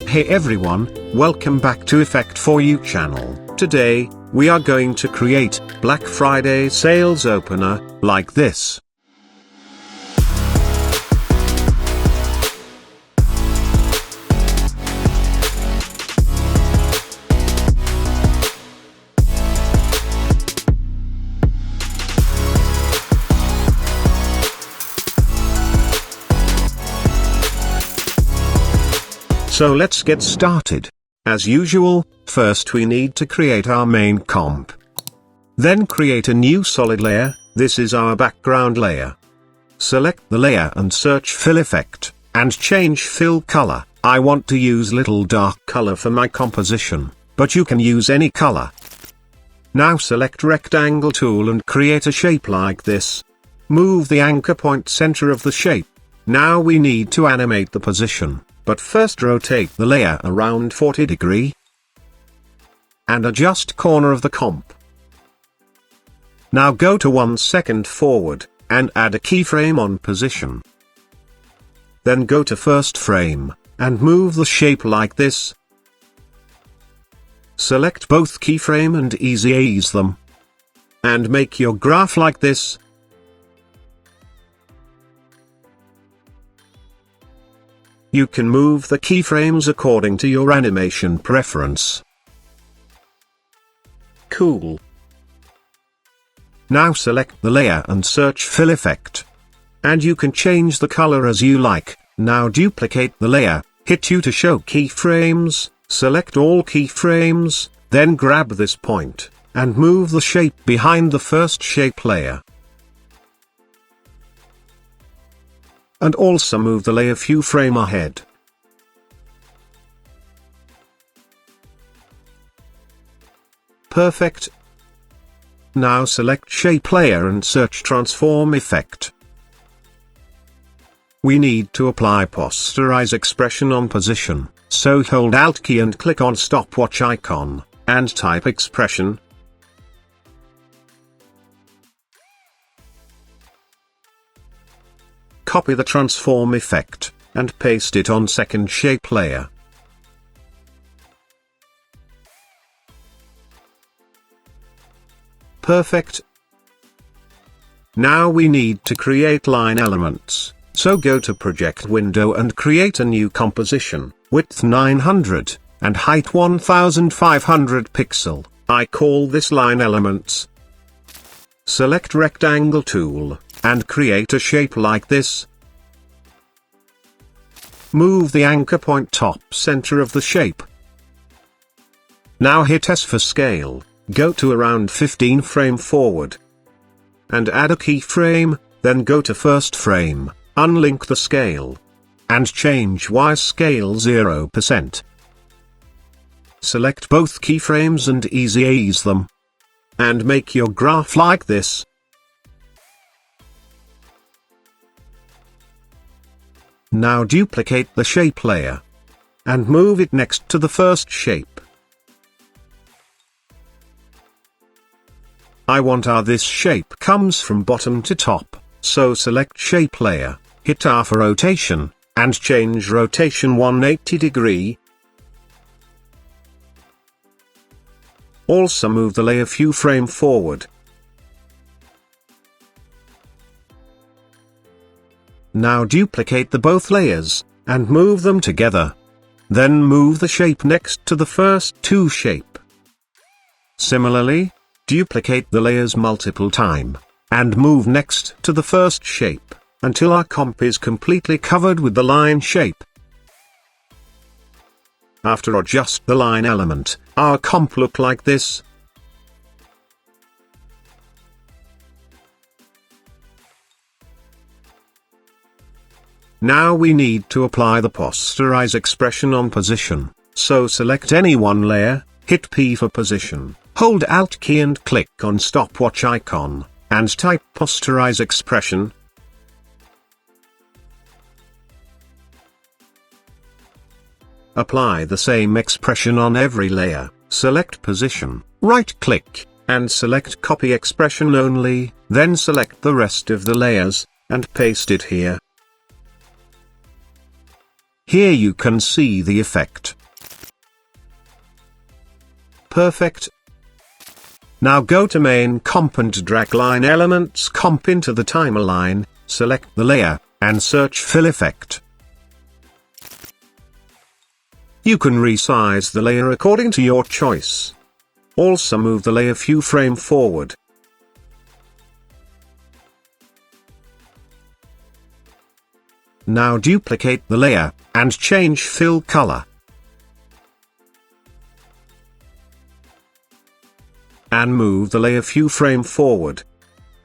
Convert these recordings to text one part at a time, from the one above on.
Hey everyone, welcome back to Effect For You channel. Today, we are going to create Black Friday sales opener, like this. So let's get started. As usual, first we need to create our main comp. Then create a new solid layer. This is our background layer. Select the layer and search Fill Effect, and change Fill Color. I want to use little dark color for my composition, but you can use any color. Now select Rectangle tool and create a shape like this. Move the anchor point center of the shape. Now we need to animate the position. But first rotate the layer around 40 degrees and adjust corner of the comp. Now go to 1 second forward and add a keyframe on position. Then go to first frame and move the shape like this. Select both keyframe and ease them. And make your graph like this. You can move the keyframes according to your animation preference. Cool. Now select the layer and search Fill Effect. And you can change the color as you like. Now duplicate the layer, hit U to show keyframes, select all keyframes, then grab this point, and move the shape behind the first shape layer. And also move the layer few frame ahead. Perfect. Now select Shape Layer and search Transform Effect. We need to apply Posterize Expression on position, so hold Alt key and click on stopwatch icon, and type Expression. Copy the transform effect, and paste it on second shape layer. Perfect. Now we need to create line elements, so go to Project window and create a new composition, width 900, and height 1500 pixel. I call this line elements. Select Rectangle tool, and create a shape like this. Move the anchor point top center of the shape. Now hit S for scale, go to around 15 frame forward. And add a keyframe, then go to first frame, unlink the scale. And change Y scale 0%. Select both keyframes and ease them. And make your graph like this. Now duplicate the shape layer. And move it next to the first shape. I want this shape comes from bottom to top, so select Shape Layer, hit R for rotation, and change rotation 180 degrees. Also move the layer few frame forward. Now duplicate the both layers, and move them together. Then move the shape next to the first two shape. Similarly, duplicate the layers multiple time, and move next to the first shape, until our comp is completely covered with the line shape. After adjust the line element, our comp look like this. Now we need to apply the posterize expression on position, so select any one layer, hit P for position, hold Alt key and click on stopwatch icon, and type posterize expression. Apply the same expression on every layer, select position, right-click, and select copy expression only, then select the rest of the layers, and paste it here. Here you can see the effect. Perfect. Now go to main comp and drag line elements comp into the timer line, select the layer, and search fill effect. You can resize the layer according to your choice. Also move the layer few frame forward. Now duplicate the layer, and change fill color. And move the layer few frame forward.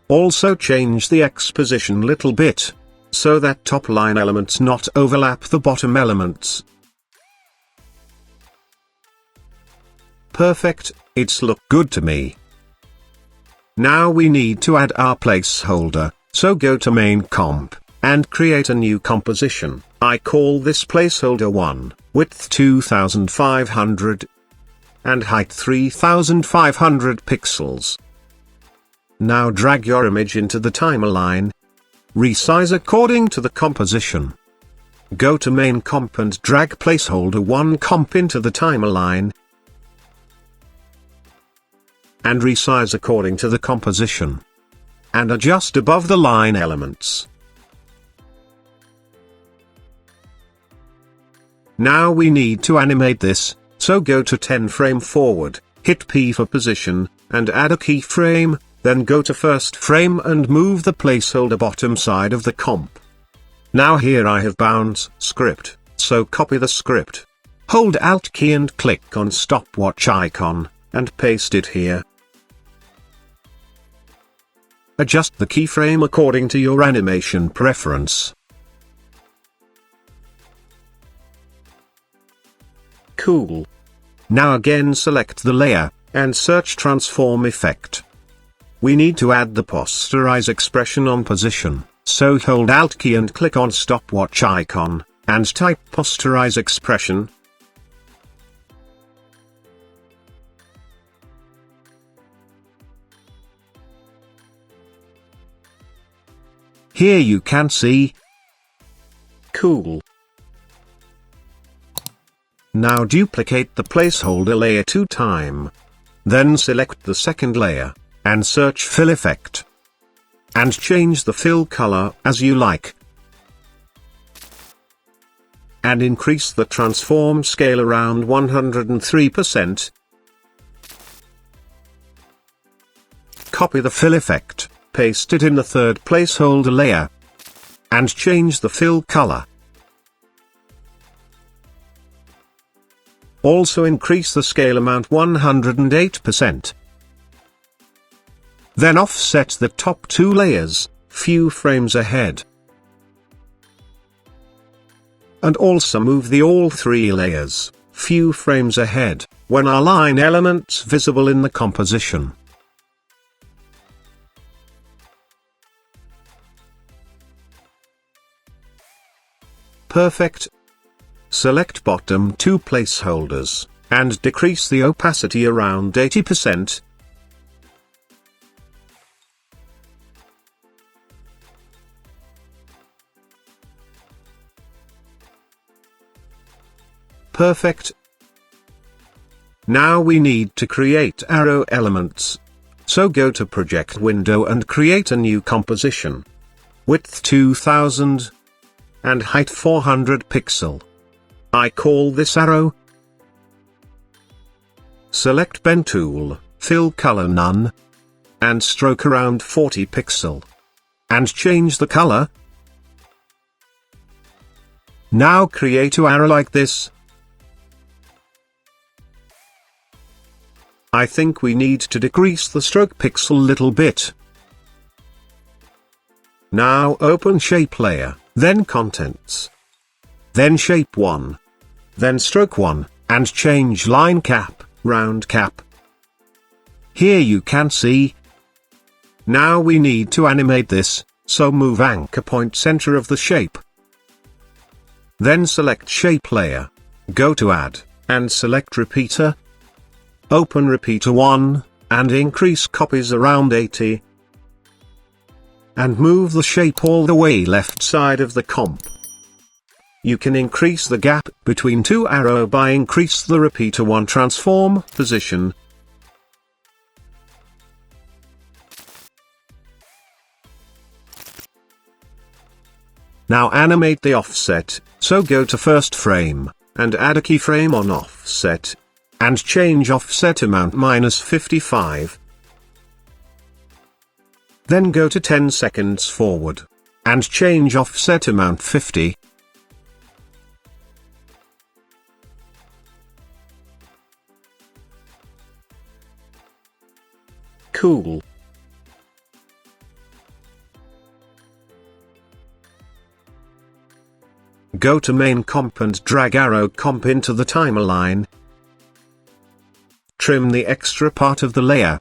Also change the X position little bit, so that top line elements not overlap the bottom elements. Perfect, it's look good to me. Now we need to add our placeholder, so go to main comp, and create a new composition. I call this placeholder 1, width 2500, and height 3500 pixels. Now drag your image into the timer line. Resize according to the composition. Go to main comp and drag placeholder 1 comp into the timer line. And resize according to the composition. And adjust above the line elements. Now we need to animate this, so go to 10 frame forward, hit P for position, and add a keyframe, then go to first frame and move the placeholder bottom side of the comp. Now here I have bounce script, so copy the script. Hold Alt key and click on stopwatch icon, and paste it here. Adjust the keyframe according to your animation preference. Cool. Now again select the layer, and search transform effect. We need to add the posterize expression on position, so hold Alt key and click on stopwatch icon, and type posterize expression. Here you can see. Cool. Now duplicate the placeholder layer 2 times. Then select the second layer, and search fill effect. And change the fill color as you like. And increase the transform scale around 103%. Copy the fill effect, paste it in the third placeholder layer. And change the fill color. Also increase the scale amount 108%. Then offset the top 2 layers, few frames ahead. And also move the all 3 layers, few frames ahead, when our line elements visible in the composition. Perfect. Select bottom 2 placeholders, and decrease the opacity around 80%. Perfect. Now we need to create arrow elements. So go to project window and create a new composition. Width 2000, and height 400 pixel. I call this arrow. Select pen tool, fill color none, and stroke around 40 pixel. And change the color. Now create an arrow like this. I think we need to decrease the stroke pixel little bit. Now open shape layer, then contents. Then shape 1. Then stroke 1, and change line cap, round cap. Here you can see. Now we need to animate this, so move anchor point center of the shape. Then select shape layer. Go to add, and select repeater. Open repeater 1, and increase copies around 80. And move the shape all the way left side of the comp. You can increase the gap between 2 arrow by increase the repeater 1 transform position, Now animate the offset, so go to first frame, and add a keyframe on offset. And change offset amount -55. Then go to 10 seconds forward. And change offset amount 50. Cool. Go to main comp and drag arrow comp into the timeline. Trim the extra part of the layer.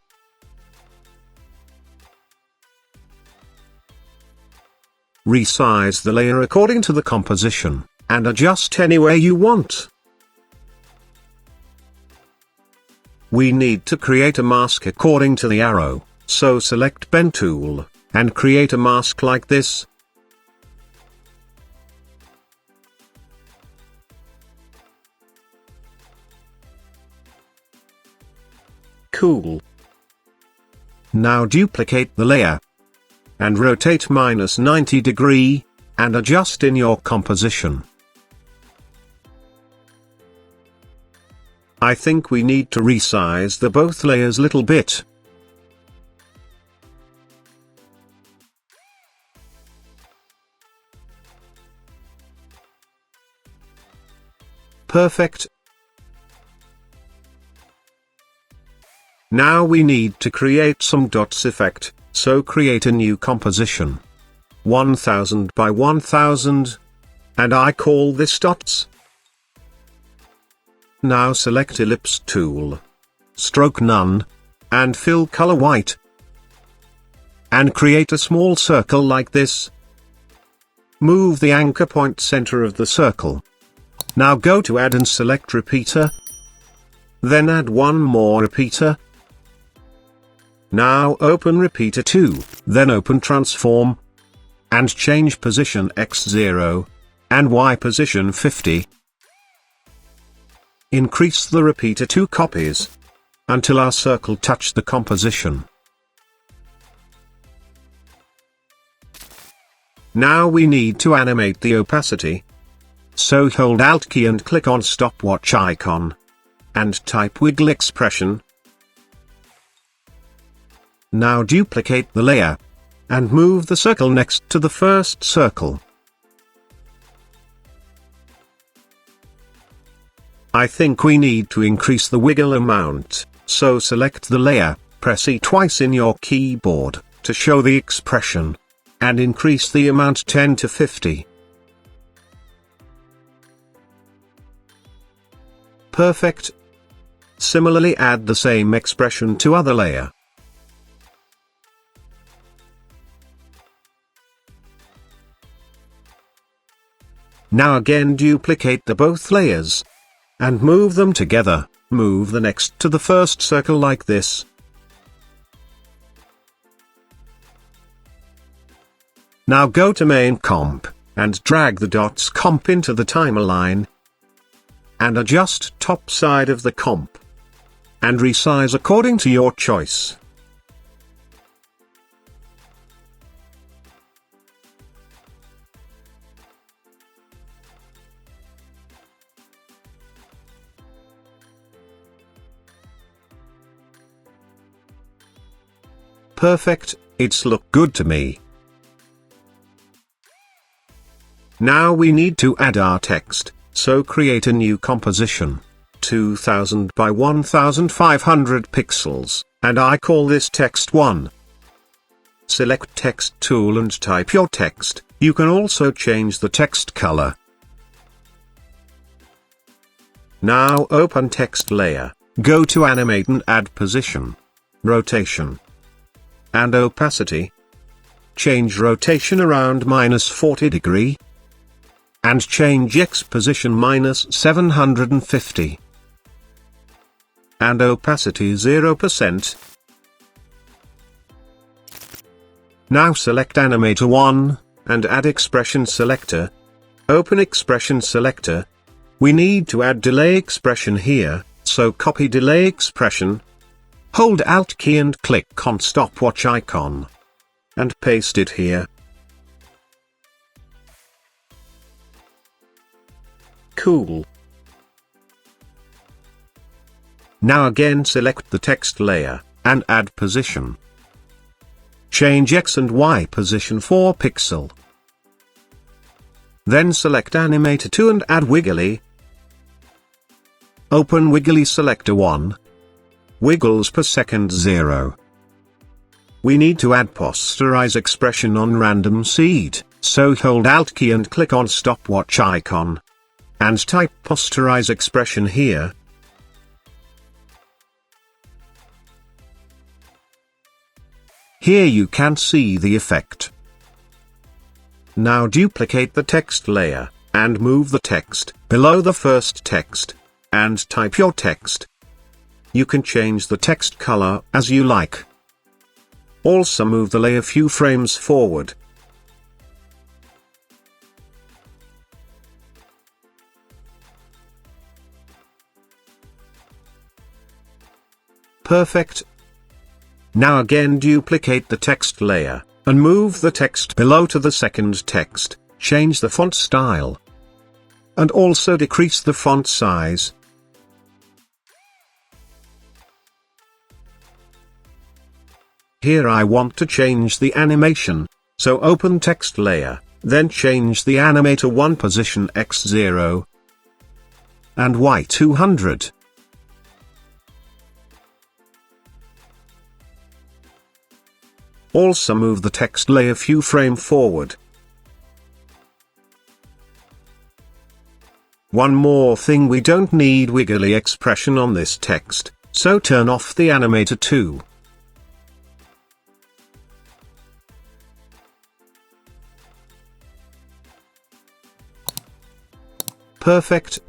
Resize the layer according to the composition, and adjust anywhere you want. We need to create a mask according to the arrow, so select Pen tool, and create a mask like this. Cool. Now duplicate the layer. And rotate -90 degree, and adjust in your composition. I think we need to resize the both layers little bit. Perfect. Now we need to create some dots effect, so create a new composition. 1000 by 1000. And I call this dots. Now select Ellipse tool. Stroke none. And fill color white. And create a small circle like this. Move the anchor point center of the circle. Now go to Add and select Repeater. Then add one more repeater. Now open Repeater 2, then open Transform. And change position X0, and Y position 50. Increase the Repeater 2 copies, until our circle touch the composition. Now we need to animate the opacity. So hold Alt key and click on stopwatch icon. And type wiggle expression. Now duplicate the layer. And move the circle next to the first circle. I think we need to increase the wiggle amount, so select the layer, press E twice in your keyboard, to show the expression. And increase the amount 10 to 50. Perfect. Similarly add the same expression to other layer. Now again duplicate the both layers. And move them together, move the next to the first circle like this. Now go to main comp, and drag the dots comp into the timeline. And adjust top side of the comp. And resize according to your choice. Perfect, it's look good to me. Now we need to add our text, so create a new composition. 2000 by 1500 pixels, and I call this text 1. Select text tool and type your text. You can also change the text color. Now open text layer, go to animate and add position, rotation, and opacity. Change rotation around -40 degree. And change X position -750. And opacity 0%. Now select Animator 1, and add Expression Selector. Open Expression Selector. We need to add Delay Expression here, so copy Delay Expression. Hold Alt key and click on stopwatch icon. And paste it here. Cool. Now again select the text layer, and add position. Change X and Y position 4 pixel. Then select Animator 2 and add Wiggly. Open Wiggly Selector 1. Wiggles per second 0. We need to add posterize expression on random seed, so hold Alt key and click on stopwatch icon. And type posterize expression here. Here you can see the effect. Now duplicate the text layer, and move the text below the first text, and type your text. You can change the text color as you like. Also move the layer few frames forward. Perfect. Now again duplicate the text layer, and move the text below to the second text, change the font style. And also decrease the font size. Here I want to change the animation, so open text layer, then change the animator 1 position X0 and Y200. Also move the text layer few frame forward. One more thing, we don't need wiggly expression on this text, so turn off the animator 2. Perfect.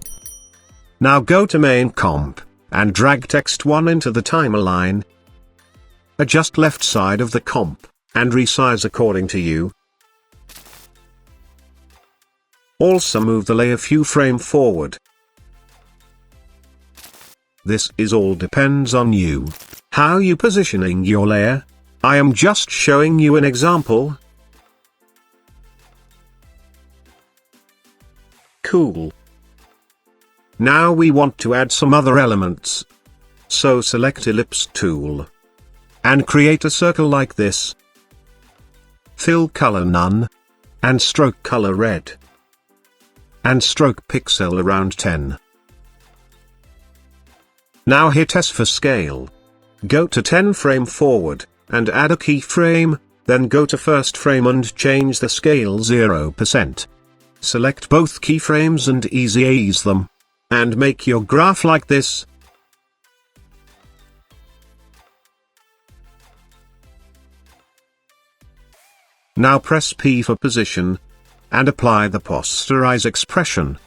Now go to main comp, and drag text 1 into the timeline. Adjust left side of the comp, and resize according to you. Also move the layer few frame forward. This is all depends on you. How you positioning your layer? I am just showing you an example. Cool. Now we want to add some other elements. So select Ellipse tool. And create a circle like this. Fill color none. And stroke color red. And stroke pixel around 10. Now hit S for scale. Go to 10 frame forward, and add a keyframe, then go to first frame and change the scale 0%. Select both keyframes and ease them. And make your graph like this. Now press P for position, and apply the posterize expression.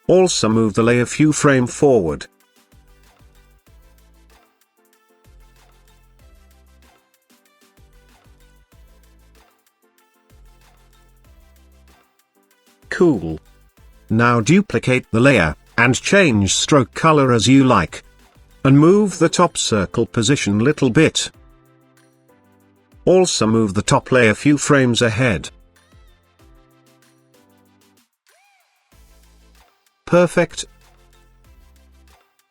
Also move the layer few frame forward. Cool. Now duplicate the layer, and change stroke color as you like. And move the top circle position little bit. Also move the top layer few frames ahead. Perfect.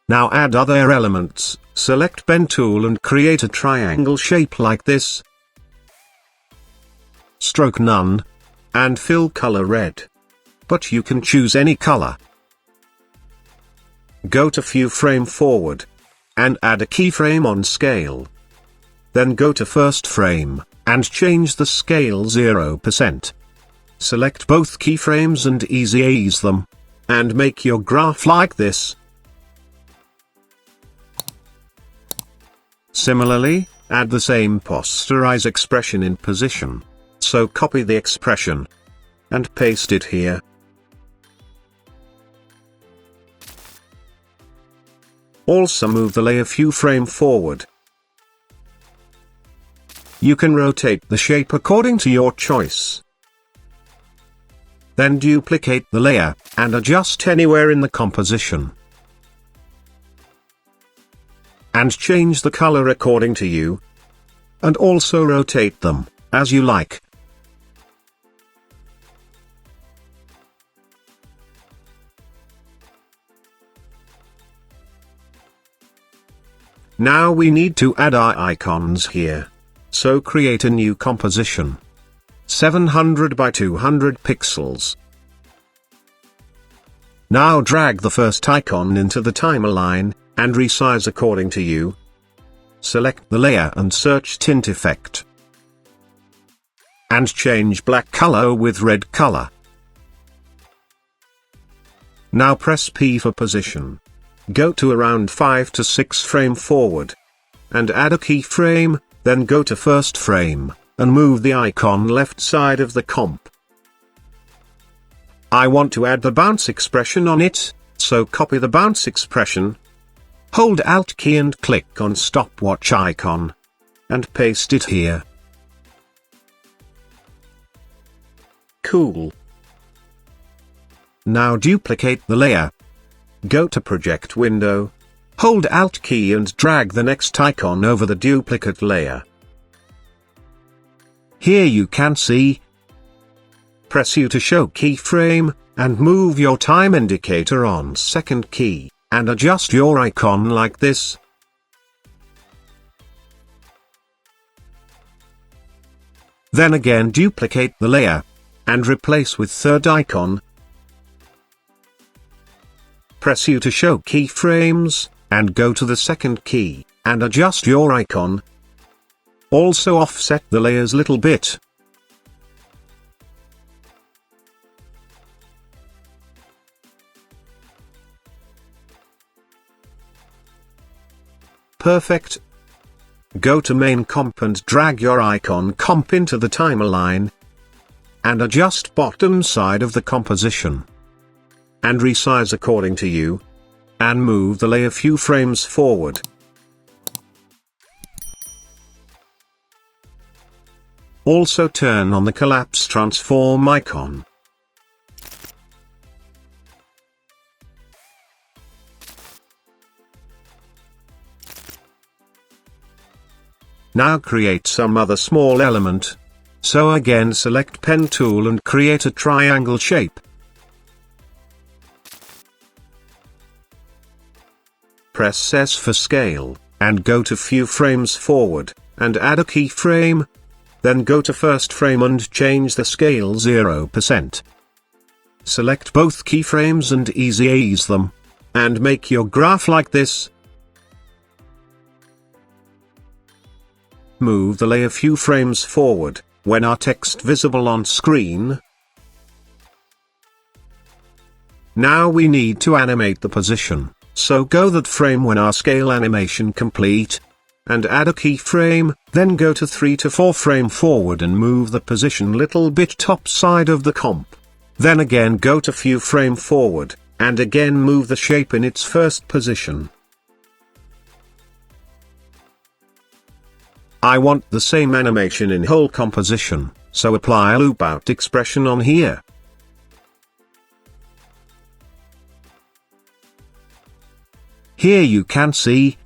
Now add other elements, select pen tool and create a triangle shape like this. Stroke none. And fill color red. But you can choose any color. Go to few frame forward. And add a keyframe on scale. Then go to first frame, and change the scale 0%. Select both keyframes and ease them. And make your graph like this. Similarly, add the same posterize expression in position. So copy the expression. And paste it here. Also move the layer few frame forward. You can rotate the shape according to your choice. Then duplicate the layer, and adjust anywhere in the composition. And change the color according to you. And also rotate them, as you like. Now we need to add our icons here. So create a new composition. 700 by 200 pixels. Now drag the first icon into the timeline, and resize according to you. Select the layer and search tint effect. And change black color with red color. Now press P for position. Go to around 5 to 6 frame forward. And add a keyframe, then go to first frame, and move the icon left side of the comp. I want to add the bounce expression on it, so copy the bounce expression. Hold Alt key and click on stopwatch icon. And paste it here. Cool. Now duplicate the layer. Go to project window. Hold Alt key and drag the next icon over the duplicate layer. Here you can see. Press U to show keyframe, and move your time indicator on second key, and adjust your icon like this. Then again duplicate the layer, and replace with third icon. Press U to show keyframes, and go to the second key, and adjust your icon. Also offset the layers little bit. Perfect. Go to main comp and drag your icon comp into the timeline. And adjust bottom side of the composition. And resize according to you. And move the layer few frames forward. Also turn on the collapse transform icon. Now create some other small element. So again select pen tool and create a triangle shape. Press S for scale, and go to few frames forward, and add a keyframe. Then go to first frame and change the scale 0%. Select both keyframes and ease them. And make your graph like this. Move the layer few frames forward, when our text visible on screen. Now we need to animate the position. So go that frame when our scale animation complete, and add a keyframe, then go to 3 to 4 frame forward and move the position little bit top side of the comp. Then again go to few frame forward, and again move the shape in its first position. I want the same animation in whole composition, so apply a loop out expression on here. Here you can see.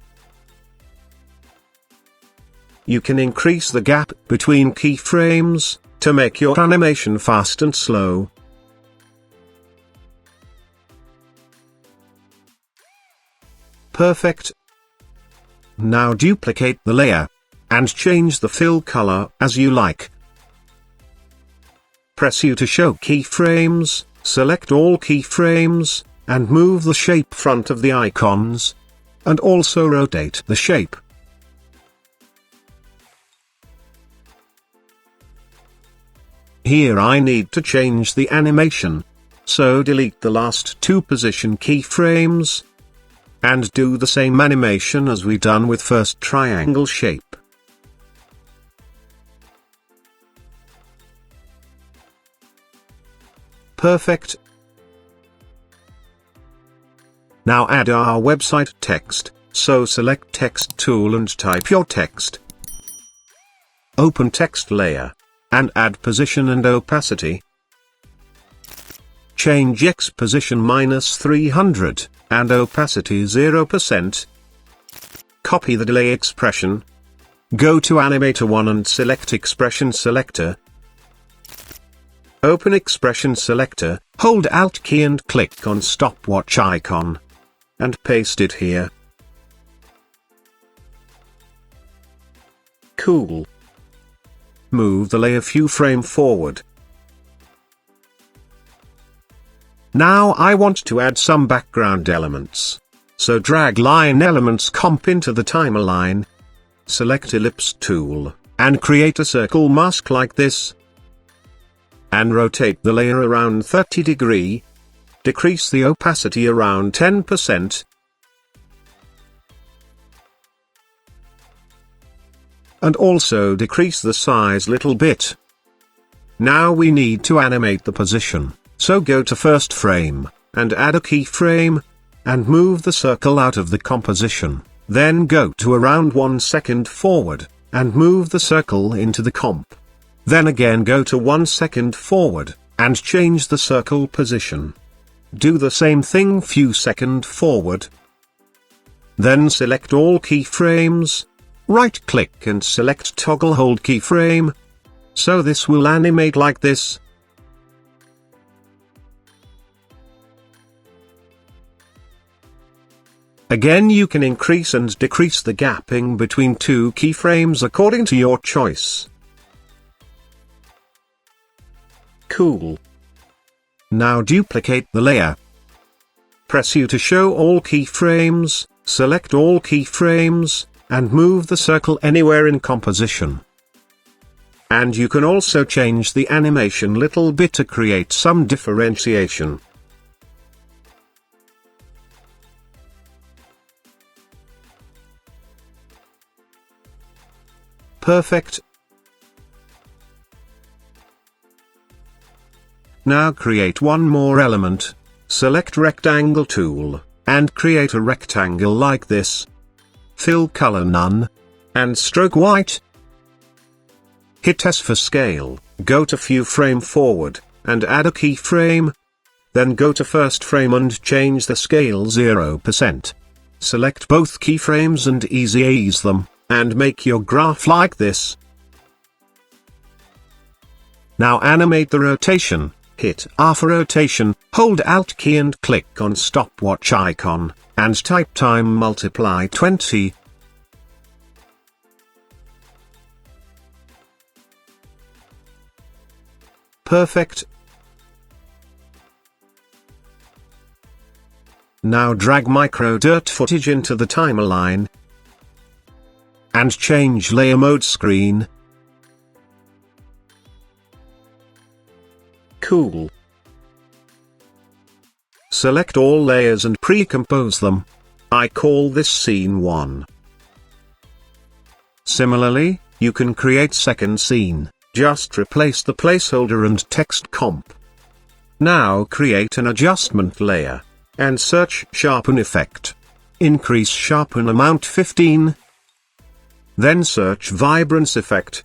You can increase the gap between keyframes to make your animation fast and slow. Perfect. Now duplicate the layer and change the fill color as you like. Press U to show keyframes, select all keyframes, and move the shape front of the icons, and also rotate the shape. Here I need to change the animation, so delete the last 2 position keyframes, and do the same animation as we done with first triangle shape. Perfect. Now add our website text, so select text tool and type your text. Open text layer, and add position and opacity. Change X position -300, and opacity 0%. Copy the delay expression. Go to Animator 1 and select Expression Selector. Open Expression Selector, hold Alt key and click on stopwatch icon. And paste it here. Cool. Move the layer few frame forward. Now I want to add some background elements. So drag Line Elements comp into the timeline. Select Ellipse tool, and create a circle mask like this. And rotate the layer around 30 degrees. Decrease the opacity around 10%. And also decrease the size little bit. Now we need to animate the position, so go to first frame, and add a keyframe, and move the circle out of the composition, then go to around 1 second forward, and move the circle into the comp. Then again go to 1 second forward, and change the circle position. Do the same thing few second forward. Then select all keyframes. Right-click and select Toggle Hold Keyframe. So this will animate like this. Again you can increase and decrease the gapping between two keyframes according to your choice. Cool. Now duplicate the layer. Press U to show all keyframes, select all keyframes, and move the circle anywhere in composition. And you can also change the animation little bit to create some differentiation. Perfect. Now create one more element. Select Rectangle tool, and create a rectangle like this. Fill color none, and stroke white. Hit S for scale, go to few frame forward, and add a keyframe. Then go to first frame and change the scale 0%. Select both keyframes and ease them, and make your graph like this. Now animate the rotation. Hit R for rotation, hold Alt key and click on stopwatch icon, and type time multiply 20. Perfect. Now drag micro dirt footage into the timeline, and change layer mode screen. Cool. Select all layers and pre-compose them. I call this scene 1. Similarly, you can create second scene, just replace the placeholder and text comp. Now create an adjustment layer, and search Sharpen Effect. Increase Sharpen Amount 15. Then search Vibrance Effect,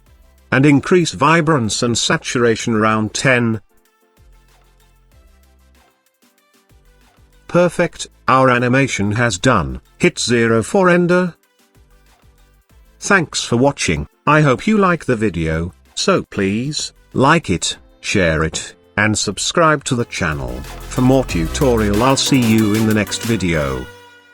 and increase Vibrance and Saturation around 10. Perfect, our animation has done. Hit 0 for render. Thanks for watching. I hope you like the video, so please, like it, share it, and subscribe to the channel. For more tutorial I'll see you in the next video.